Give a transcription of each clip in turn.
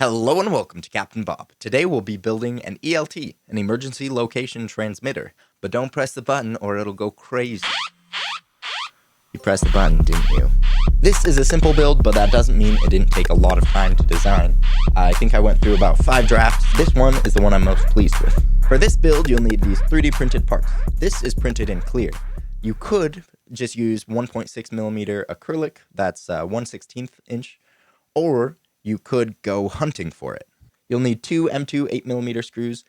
Hello and welcome to Captain Bob. Today we'll be building an ELT, an emergency location transmitter. But don't press the button or it'll go crazy. You pressed the button, didn't you? This is a simple build, but that doesn't mean it didn't take a lot of time to design. I think I went through about 5 drafts. This one is the one I'm most pleased with. For this build, you'll need these 3D printed parts. This is printed in clear. You could just use 1.6mm acrylic, that's 1/16 inch, or you could go hunting for it. You'll need 2 M2 8mm screws,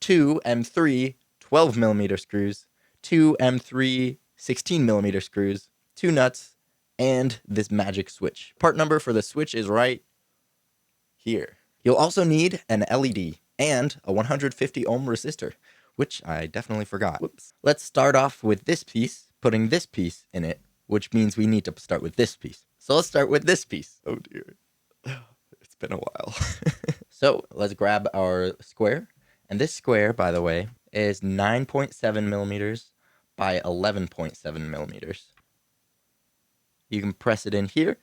2 M3 12mm screws, 2 M3 16mm screws, 2 nuts, and this magic switch. Part number for the switch is right here. You'll also need an LED and a 150 ohm resistor, which I definitely forgot. Whoops. Let's start off with this piece, putting this piece in it, which means we need to start with this piece. So let's start with this piece. Oh dear. It's been a while. So let's grab our square. And this square, by the way, is 9.7mm by 11.7mm. You can press it in here.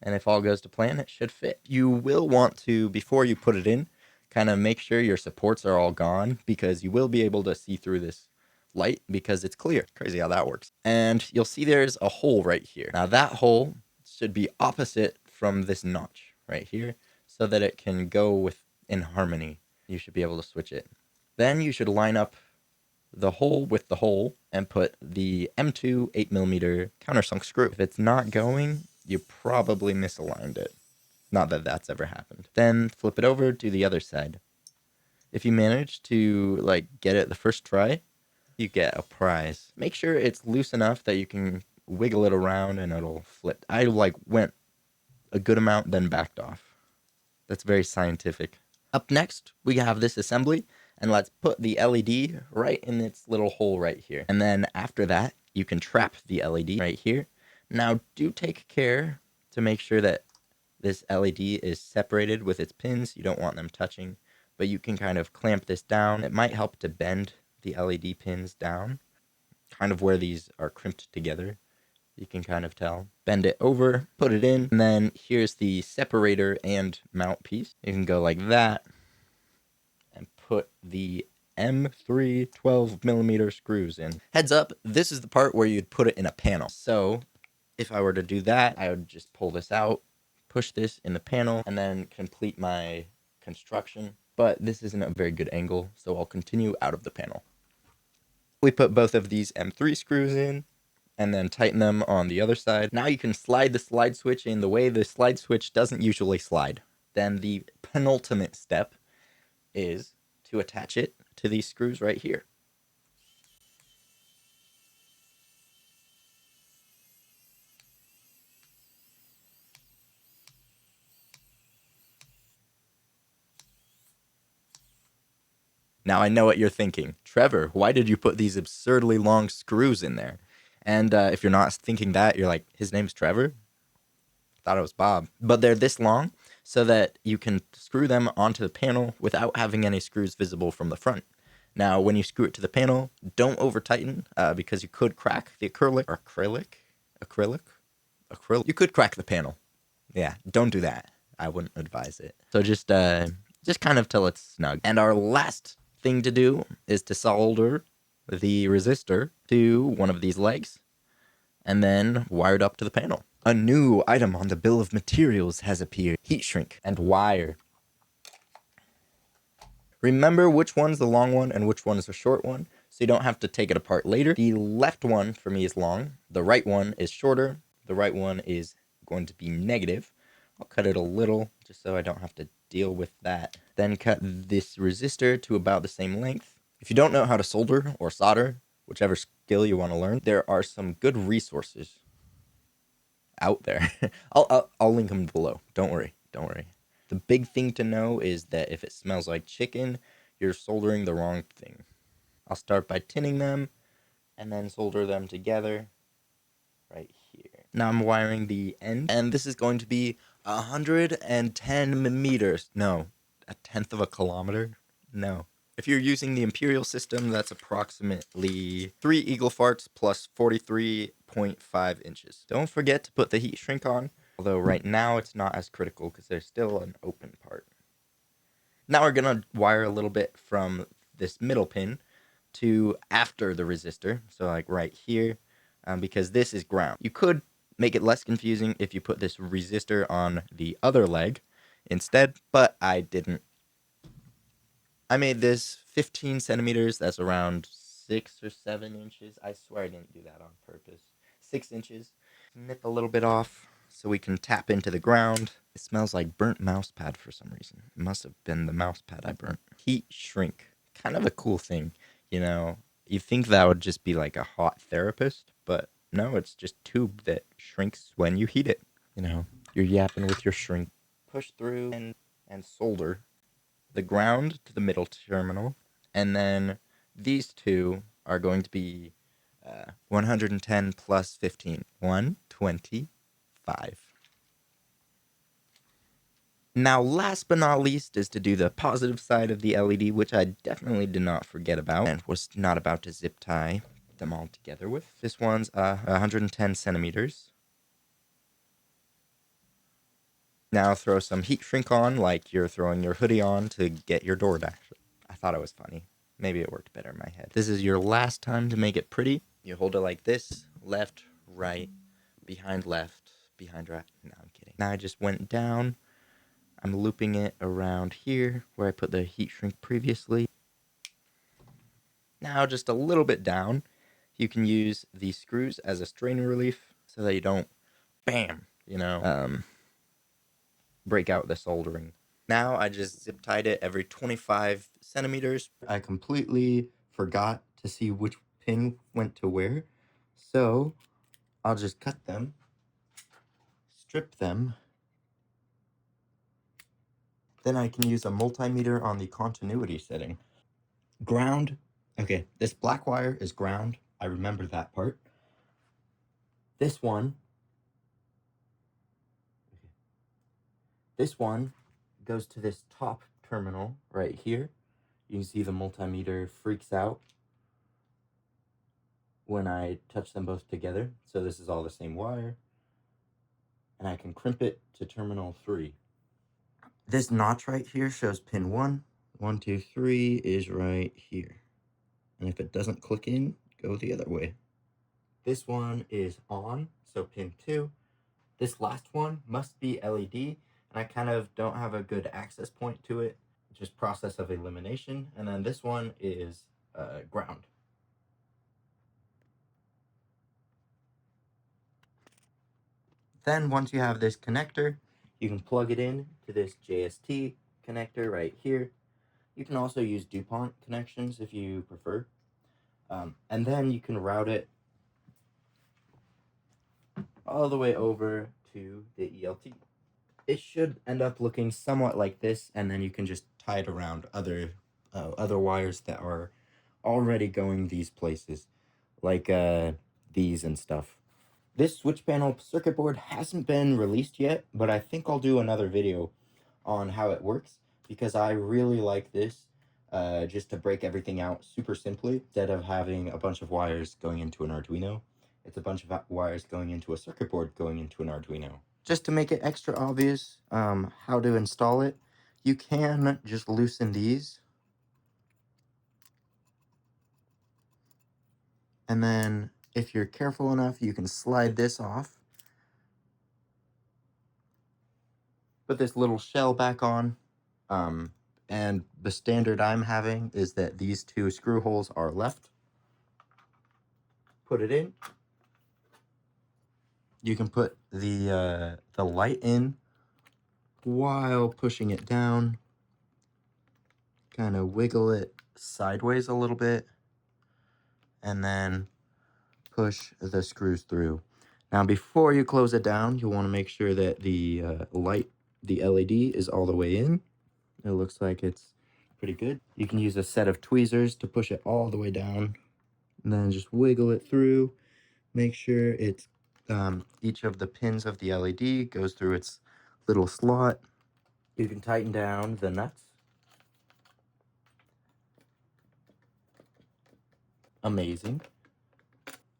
And if all goes to plan, it should fit. You will want to, before you put it in, kind of make sure your supports are all gone, because you will be able to see through this light because it's clear. Crazy how that works. And you'll see there's a hole right here. Now that hole should be opposite from this notch right here so that it can go in harmony. You should be able to switch it. Then you should line up the hole with the hole and put the M2 8mm countersunk screw. If it's not going, you probably misaligned it. Not that that's ever happened. Then flip it over to the other side. If you manage to get it the first try, you get a prize. Make sure it's loose enough that you can wiggle it around and it'll flip. I went a good amount, then backed off. That's very scientific. Up next, we have this assembly, and let's put the LED right in its little hole right here. And then after that, you can trap the LED right here. Now, do take care to make sure that this LED is separated with its pins. You don't want them touching, but you can kind of clamp this down. It might help to bend the LED pins down, kind of where these are crimped together. You can kind of tell. Bend it over, put it in, and then here's the separator and mount piece. You can go like that and put the M3 12mm screws in. Heads up, this is the part where you'd put it in a panel. So if I were to do that, I would just pull this out, push this in the panel, and then complete my construction. But this isn't a very good angle, so I'll continue out of the panel. We put both of these M3 screws in, and then tighten them on the other side. Now you can slide the slide switch in the way the slide switch doesn't usually slide. Then the penultimate step is to attach it to these screws right here. Now I know what you're thinking. Trevor, why did you put these absurdly long screws in there? And if you're not thinking that, you're like, his name's Trevor? Thought it was Bob. But they're this long so that you can screw them onto the panel without having any screws visible from the front. Now, when you screw it to the panel, don't over tighten because you could crack the acrylic. You could crack the panel. Yeah, don't do that. I wouldn't advise it. So just kind of till it's snug. And our last thing to do is to solder the resistor to one of these legs and then wire it up to the panel. A new item on the bill of materials has appeared. Heat shrink and wire. Remember which one's the long one and which one is the short one, so you don't have to take it apart later. The left one for me is long. The right one is shorter. The right one is going to be negative. I'll cut it a little just so I don't have to deal with that. Then cut this resistor to about the same length. If you don't know how to solder or solder, whichever skill you want to learn, there are some good resources out there. I'll link them below. Don't worry. The big thing to know is that if it smells like chicken, you're soldering the wrong thing. I'll start by tinning them and then solder them together right here. Now I'm wiring the end, and this is going to be 110 meters. No, a tenth of a kilometer? No. If you're using the Imperial system, that's approximately 3 eagle farts plus 43.5 inches. Don't forget to put the heat shrink on, Although right now it's not as critical because there's still an open part. Now we're going to wire a little bit from this middle pin to after the resistor. So like right here, because this is ground. You could make it less confusing if you put this resistor on the other leg instead, but I didn't. I made this 15 centimeters. That's around 6 or 7 inches. I swear I didn't do that on purpose. 6 inches. Nip a little bit off so we can tap into the ground. It smells like burnt mouse pad for some reason. It must have been the mouse pad I burnt. Heat shrink. Kind of a cool thing, you know. You think that would just be like a hot therapist, but no, it's just tube that shrinks when you heat it. You know, you're yapping with your shrink. Push through and solder the ground to the middle terminal, and then these two are going to be 110 plus 15, 125. Now, last but not least is to do the positive side of the LED, which I definitely did not forget about and was not about to zip tie them all together with. This one's 110 centimeters. Now throw some heat shrink on like you're throwing your hoodie on to get your DoorDash. I thought it was funny. Maybe it worked better in my head. This is your last time to make it pretty. You hold it like this, left, right, behind left, behind right. No, I'm kidding. Now I just went down. I'm looping it around here where I put the heat shrink previously. Now just a little bit down. You can use these screws as a strain relief so that you don't, bam, break out the soldering. Now I just zip tied it every 25 centimeters. I completely forgot to see which pin went to where. So I'll just cut them, strip them. Then I can use a multimeter on the continuity setting. Ground. Okay, this black wire is ground. I remember that part. This one goes to this top terminal right here. You can see the multimeter freaks out when I touch them both together. So this is all the same wire. And I can crimp it to terminal 3. This notch right here shows pin 1. 1, 2, 3 is right here. And if it doesn't click in, go the other way. This one is on, so pin 2. This last one must be LED, and I kind of don't have a good access point to it. Just process of elimination. And then this one is ground. Then once you have this connector, you can plug it in to this JST connector right here. You can also use DuPont connections if you prefer. And then you can route it all the way over to the ELT. It should end up looking somewhat like this, and then you can just tie it around other wires that are already going these places, like these and stuff. This switch panel circuit board hasn't been released yet, but I think I'll do another video on how it works because I really like this just to break everything out super simply. Instead of having a bunch of wires going into an Arduino, it's a bunch of wires going into a circuit board going into an Arduino. Just to make it extra obvious how to install it, you can just loosen these. And then if you're careful enough, you can slide this off. Put this little shell back on. And the standard I'm having is that these 2 screw holes are left. Put it in. You can put the light in while pushing it down. Kind of wiggle it sideways a little bit. And then push the screws through. Now before you close it down, you'll want to make sure that the the LED is all the way in. It looks like it's pretty good. You can use a set of tweezers to push it all the way down. And then just wiggle it through. Make sure it's each of the pins of the LED goes through its little slot. You can tighten down the nuts. Amazing.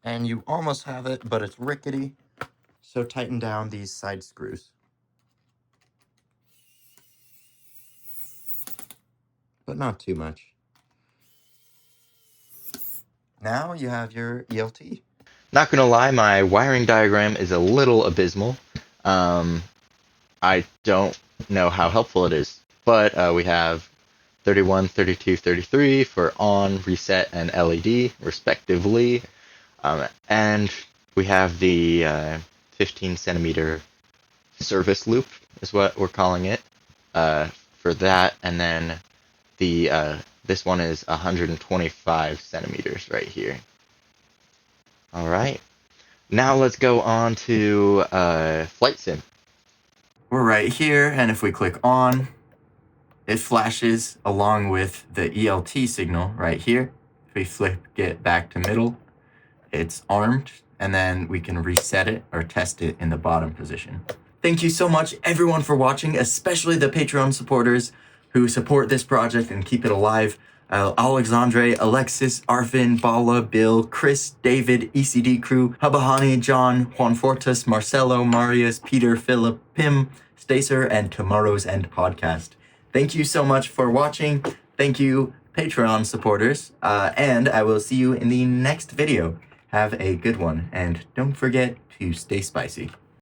And you almost have it, but it's rickety. So tighten down these side screws. But not too much. Now you have your ELT. Not gonna lie, my wiring diagram is a little abysmal. I don't know how helpful it is, but we have 31, 32, 33 for on, reset, and LED, respectively. And we have the 15 centimeter service loop, is what we're calling it, for that. And then the this one is 125 centimeters right here. All right. Now let's go on to Flight Sim. We're right here, and if we click on, it flashes along with the ELT signal right here. If we flip it back to middle, it's armed, and then we can reset it or test it in the bottom position. Thank you so much, everyone, for watching, especially the Patreon supporters who support this project and keep it alive. Alexandre, Alexis, Arvin, Bala, Bill, Chris, David, ECD Crew, Habahani, John, Juan Fortas, Marcelo, Marius, Peter, Philip, Pim, Stacer, and Tomorrow's End Podcast. Thank you so much for watching. Thank you, Patreon supporters, and I will see you in the next video. Have a good one, and don't forget to stay spicy.